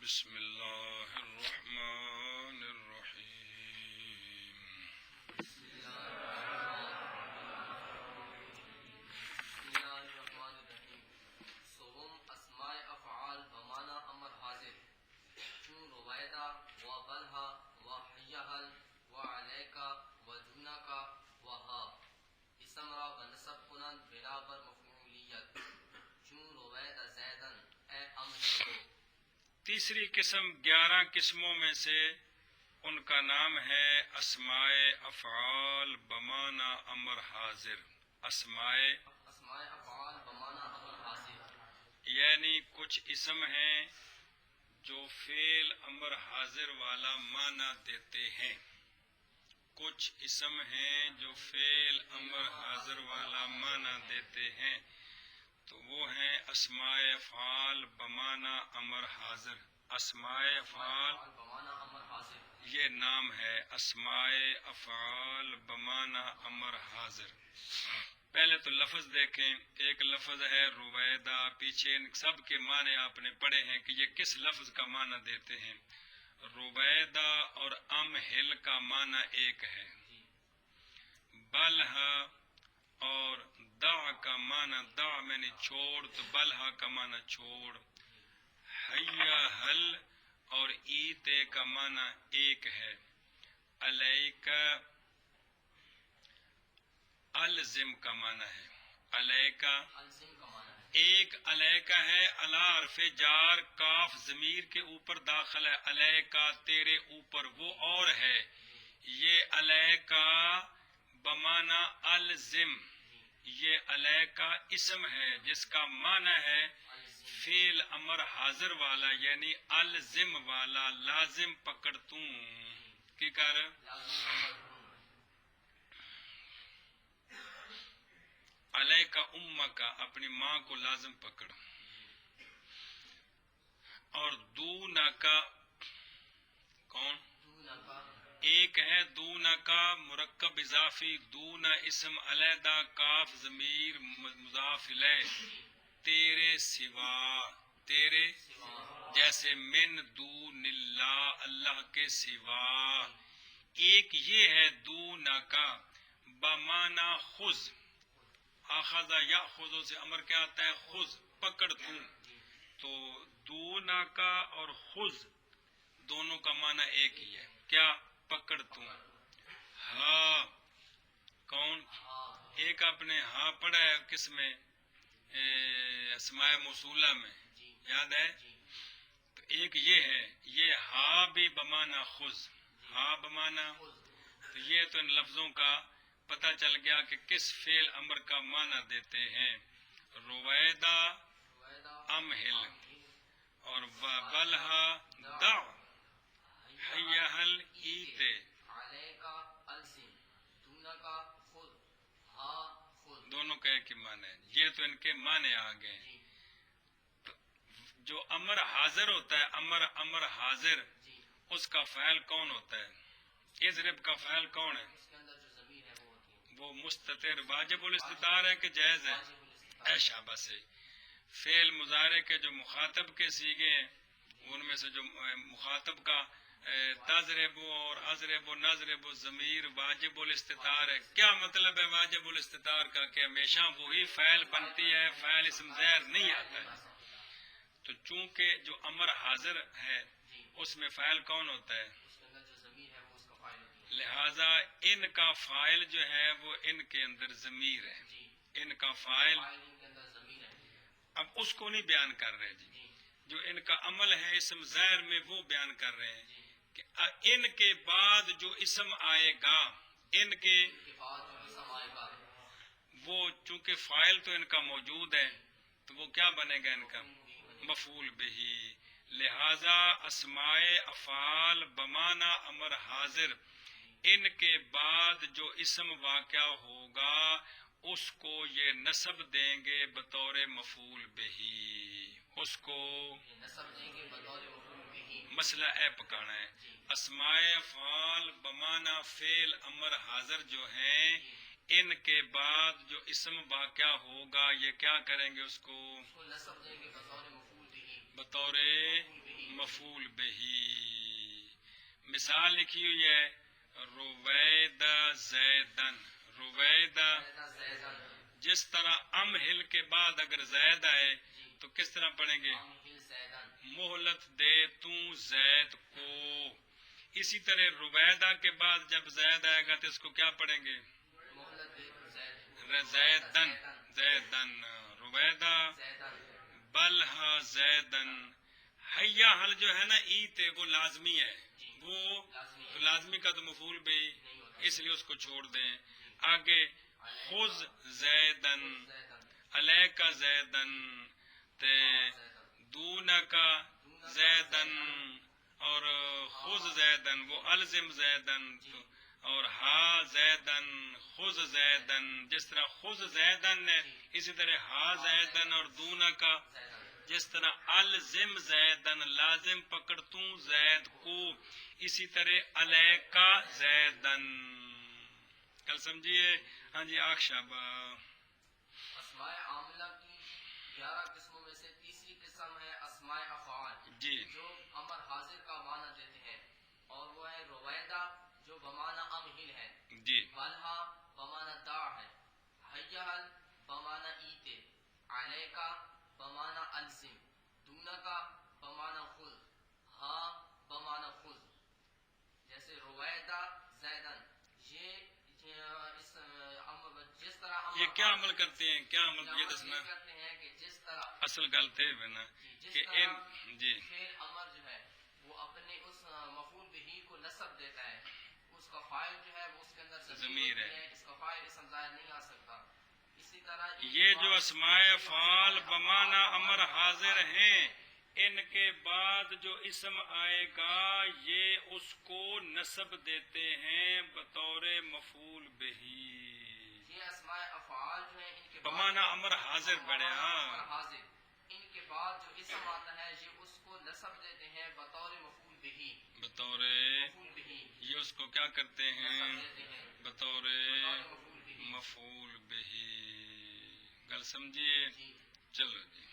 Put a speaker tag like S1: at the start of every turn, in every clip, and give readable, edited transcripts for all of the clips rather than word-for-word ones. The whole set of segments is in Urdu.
S1: بسم اللہ الرحمن الرحیم
S2: سوم اسماء افعال بمانا امر حاضر چون رویدہ و بلہا و حیہل و علیکا و دونکا و ہا اسم را بنسب کنند بلا بر مفعولیت چون رویدہ زیدن اے امر کو.
S1: تیسری قسم 11 قسموں میں سے ان کا نام ہے اسماء افعال بمانا امر حاضر. اسماء
S2: افعال بمانا امر حاضر
S1: یعنی کچھ اسم ہیں جو فعل امر حاضر والا معنی دیتے ہیں. کچھ اسم ہیں جو فعل امر حاضر والا معنی دیتے ہیں تو وہ ہیں اسماء افعال بمانا امر حاضر. اسماء افعال
S2: بمانا امر حاضر
S1: یہ نام ہے اسماء افعال بمانا امر حاضر. پہلے تو لفظ دیکھیں. ایک لفظ ہے رویدہ. پیچھے ان سب کے معنی آپ نے پڑھے ہیں کہ یہ کس لفظ کا معنی دیتے ہیں. رویدہ اور امہل کا معنی ایک ہے. بلہا اور دع کا معنی دع میں نے چھوڑ تو بلہا کا معنی چھوڑ. حیا حل اور ایتے کا معنی ایک ہے. علیکہ الزم کا معنی ہے. علیکہ
S2: الزم کا معنی ہے.
S1: ایک علیکہ ہے علی حرف جار کاف ضمیر کے اوپر داخل ہے. علیکہ تیرے اوپر وہ اور ہے. یہ علیکہ بمانا الزم یہ علیکہ اسم ہے جس کا معنی ہے فعل امر حاضر والا یعنی الزم والا. لازم پکڑ توں کی کر علیکہ امکہ اپنی ماں کو لازم پکڑ. اور دونکا کون ایک ہے. دونکا مرکب اضافی. دون اسم علیحدہ کاف ضمیر مضاف الیہ. تیرے سوا. تیرے جیسے من دون اللہ اللہ کے سوا. ایک یہ ہے دونکا بمانا خذ. اخذ یاخذ سے امر کیا آتا ہے خذ پکڑ توں. تو دونکا اور خذ دونوں کا معنی ایک ہی ہے. کیا پکڑ توں. ہاں کون ایک آپ نے ہاں پڑھا ہے کس میں اسماء موصولہ میں یاد ہے. تو ایک یہ ہے. یہ ہا بھی بمانا خذ. ہا بمانا تو یہ تو ان لفظوں کا پتہ چل گیا کہ کس فعل امر کا معنی دیتے ہیں. رویدہ امہل اور بلہا دع حیہل ایتے
S2: علیکہ الزم دونکا خود ہا خود
S1: دونوں کا ایک ہی معنی ہے. یہ تو ان کے معنی آ گئے. جو امر حاضر ہوتا ہے امر حاضر اس کا فعل کون ہوتا ہے. اضرب کا فعل کون ہے.
S2: اس کے اندر جو ضمیر ہے وہ ہوتی ہے
S1: وہ مستتر واجب الاستتار ہے کہ جائز ہے. اے شاباش ہے. فعل مضارع کے جو مخاطب کے صیغے ہیں ان میں سے جو مخاطب کا تضرب اور اضرب و نضرب و ضمیر واجب الاستتار ہے. کیا مطلب ہے واجب الاستتار کا کہ ہمیشہ وہی فعل بنتی ہے فعل اسم ظاہر نہیں آتا ہے. تو چونکہ جو امر حاضر ہے اس میں فاعل کون ہوتا ہے
S2: اس کے اندر جو ضمیر ہے وہ اس کا فاعل ہوتی ہے.
S1: لہذا ان کا فاعل جو ہے وہ ان کے اندر ضمیر ہے. ان کا فاعل
S2: ان کے اندر ضمیر ہے.
S1: اب اس کو نہیں بیان کر رہے جی. جو ان کا عمل ہے اسم ظاہر میں وہ بیان کر رہے ہیں کہ ان کے بعد جو اسم آئے گا ان کے
S2: بعد جو اسم آئے گا
S1: وہ چونکہ فاعل تو ان کا موجود ہے تو وہ کیا بنے گا ان کا مفعول بہی. لہذا اسماء افعال بمانا امر حاضر ان کے بعد جو اسم واقع ہوگا اس کو یہ نصب دیں گے بطور مفعول بہی. اس کو
S2: نصب دیں گے بطور مفعول بہی.
S1: مسئلہ اے پکانا ہے. اسماء افعال بمانا فعل امر حاضر جو ہیں ان کے بعد جو اسم واقع ہوگا یہ کیا کریں گے اس کو
S2: نصب دیں گے بطور مفعول بہی.
S1: بطور مفعول بہی. مثال لکھی ہوئی ہے رویدہ زیدن. رویدہ
S2: زیدن
S1: جس طرح امہل کے بعد اگر زید آئے تو کس طرح پڑھیں گے؟
S2: امہل زیدن.
S1: مہلت دے تو زید کو. اسی طرح رویدہ کے بعد جب زید آئے گا تو اس کو کیا پڑھیں گے؟
S2: مہلت دے تو
S1: زیدن. زیدن رویدہ
S2: زیدن.
S1: بلہا زیدن. حیا حل جو ہے نا ایت وہ لازمی ہے، وہ تو لازمی کا تو مفعول بھی اس لیے اس کو چھوڑ دیں. آگے خذ زیدن علیکا زیدن تے دونکا زیدن اور خذ زیدن وہ الزم زیدن اور ہا زیدن خذ زیدن. جس طرح خذ زیدن ہے اسی طرح ہا زیدن اور دونکا. جس طرح الزم زیدن لازم پکڑ تو زید کو، اسی طرح علیکا زیدن. کل سمجھیے؟ ہاں جی آخشابہ.
S2: اسماء عاملہ کی 11 قسموں میں سے تیسری قسم ہے اسماء افعال
S1: جی
S2: جو امر حاضر کا معنی دیتے ہیں، اور وہ ہے رویدہ جو بمعنی امہل ہے،
S1: جی
S2: بلہا بمعنی دع ہے، حیہل بمعنی ایتے، علیکا بمعنی الزم، دونکا بمعنی خذ، ہا بمعنی خذ. جیسے رویدہ زیدن جس طرح
S1: یہ کیا عمل کرتے ہیں؟ کیا عمل یہ دسنا
S2: کرتے ہیں کہ جس طرح
S1: اصل گل تے نا کہ ان جی
S2: فعل امر جو ہے وہ اپنے اس مفعول بہ کو نصب دیتا ہے، اس کا فاعل جو ہے وہ اس کے اندر
S1: ضمیر ہے،
S2: اس کا فاعل اسم ظاہر نہیں آ سکتا. اسی طرح
S1: یہ جو اسماء افعال بمعنی امر حاضر ہیں ان کے بعد جو اسم آئے گا یہ اس کو نصب دیتے ہیں بطور مفعول بہی.
S2: یہ اسماء افعال جو ہیں ان کے
S1: بمعنی امر حاضر بڑے. ہاں
S2: حاضر ان کے بعد جو اسم آتا ہے یہ اس کو نصب دیتے ہیں بطور مفعول بہ.
S1: بطور
S2: مفعول بہ
S1: یہ اس کو کیا کرتے ہیں؟
S2: نصب دیتے ہیں
S1: بطور
S2: مفعول بہ.
S1: مفعول بہی. گل سمجھیے؟
S2: جی
S1: چلو جی.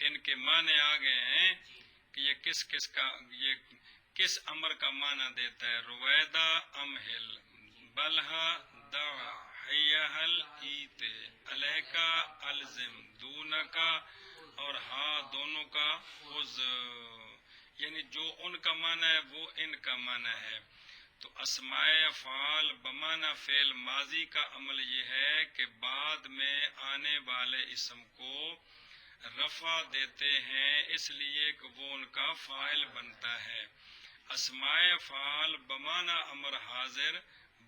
S1: ان کے معنی آ گئے ہیں کہ یہ کس امر کا معنی دیتا ہے. رویدہ امہل، بلہا دع، حیہل ایت، علیکا الزم، دونکا اور ہاں دونوں کا خذ. یعنی جو ان کا معنی ہے وہ ان کا معنی ہے. تو اسماء افعال بمعنی فعل ماضی کا عمل یہ ہے کہ بعد میں آنے والے اسم کو رفع دیتے ہیں اس لیے کہ وہ ان کا فاعل بنتا ہے. اسماء افعال بمعنی امر حاضر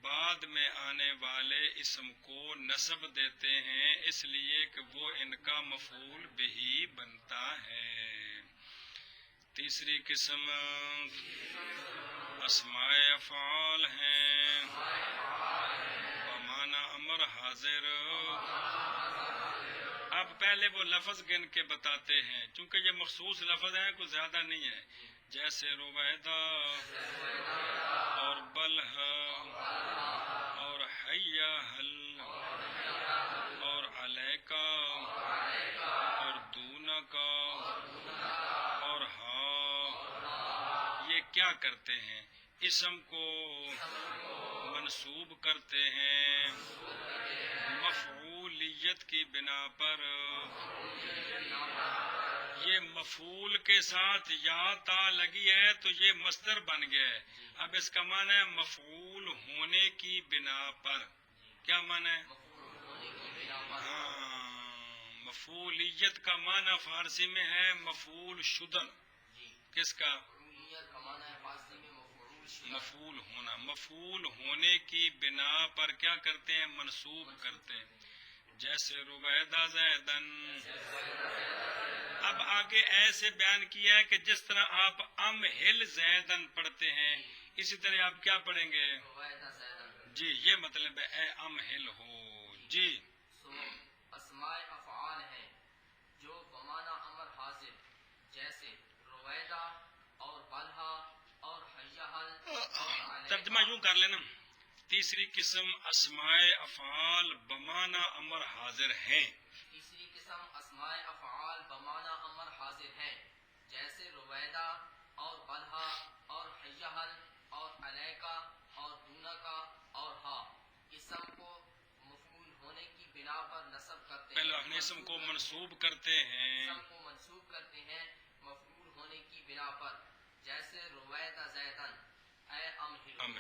S1: بعد میں آنے والے اسم کو نصب دیتے ہیں اس لیے کہ وہ ان کا مفعول بہی بنتا ہے. تیسری قسم اسماء افعال ہیں بمعنی امر حاضر. اب پہلے وہ لفظ گن کے بتاتے ہیں چونکہ یہ مخصوص لفظ ہیں کوئی زیادہ نہیں ہے. جیسے رویدہ اور بلہا اور حیہل اور علیکا اور دونکا اور ہا، یہ کیا کرتے ہیں؟ اسم کو منصوب کرتے ہیں مفعولیت کی بنا پر. یہ مفعول کے ساتھ یا تا لگی ہے تو یہ مصدر بن گیا ہے. اب اس کا معنی ہے مفعول ہونے کی بنا پر. کیا معنی ہے؟ ہاں، مفعولیت کا معنی فارسی میں ہے مفعول شدن. کس کا؟ مفعول ہونا. مفعول ہونے کی بنا پر کیا کرتے ہیں؟ منصوب کرتے ہیں. جیسے رویدہ زیدن. اب آگے ایسے بیان کیا ہے کہ جس طرح آپ امہل زیدن پڑھتے ہیں اسی طرح آپ کیا پڑھیں گے؟ جی یہ مطلب ہے اے امہل ہو. جی
S2: اسماء افعال ہیں جو بمعنی امر حاضر جیسے رویدہ اور بلہا اور حیہل.
S1: ترجمہ یوں کر لینا. تیسری قسم اسماء افعال بمعنی امر حاضر ہیں.
S2: تیسری قسم اسماء افعال
S1: پہلے اپنے اسم کو منسوب کرتے ہیں
S2: اسم کو منسوب کرتے ہیں مفعول ہونے کی بنا پر، جیسے رویدہ زیدن اے امہلو.
S1: ہم